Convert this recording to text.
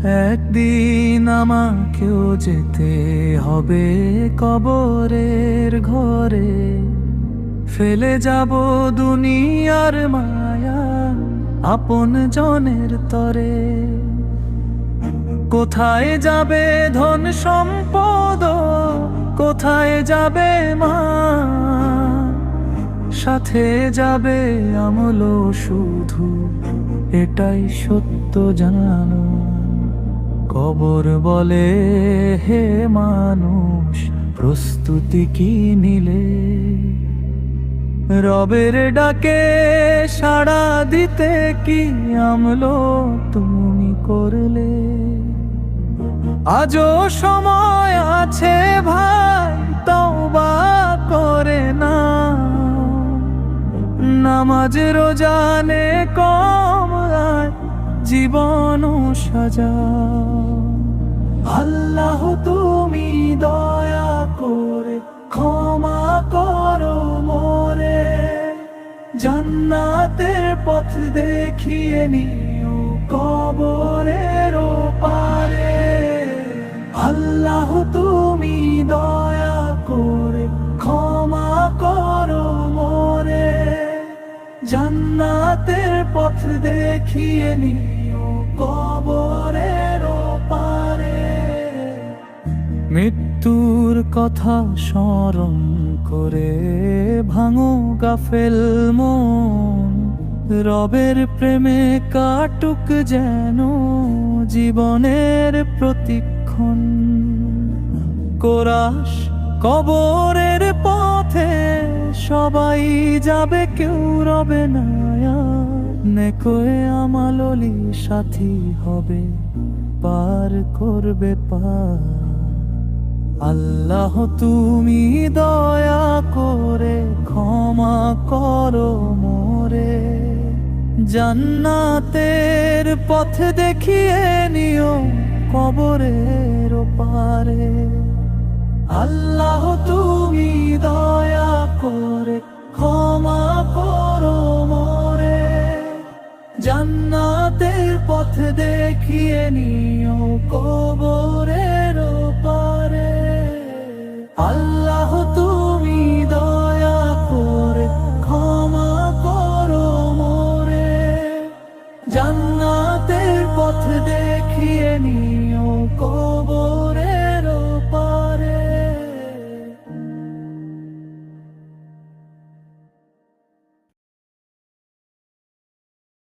একদিন আমাকেও যেতে হবে কবরের ঘরে, ফেলে যাব দুনিয়ার মায়া আপন জনের তরে। কোথায় যাবে ধন সম্পদ, কোথায় যাবে মা, সাথে যাবে আমল শুধু, এটাই সত্য জানো। কবর বলে হে মানুষ, প্রস্তুতি কি নিলে? রবের ডাকে সাড়া দিতে কি আমল তুমি করলে? আজও সময় আছে ভাই, তওবা করে না, নামাজ রোজানে কম আয়, জীবন সাজা। আল্লাহ তুমি দয়া করে ক্ষমা করো মোরে, জান্নাতের পথ দেখিয়ে নিও কবরের পারে। আল্লাহ তুমি দয়া করে ক্ষমা করো মোরে, জান্নাতের পথ দেখিয়ে নিও কবরের পারে। মৃত্যুর কথা স্মরণ করে ভাঙো গাফেল মন, রবের প্রেমে কাটুক যেন জীবনের প্রতিক্ষণ। কোরাস কবরের পথে সবাই যাবে, কেউ রবে না, নেকোয়ে আমাললি সাথী হবে, পার করবে পার। আল্লাহ তুমি দয়া করে ক্ষমা করো মোরে, জান্নাতের পথ দেখিয়ে নিও কবরের পারে। আল্লাহ তুমি দয়া করে ক্ষমা করো মোরে, জান্নাতের পথ দেখিয়ে নিও কবরের পারে। আল্লাহ তুমি দয়া করে ক্ষমা করো মোরে, জান্নাতের পথ দেখিয়ে নিও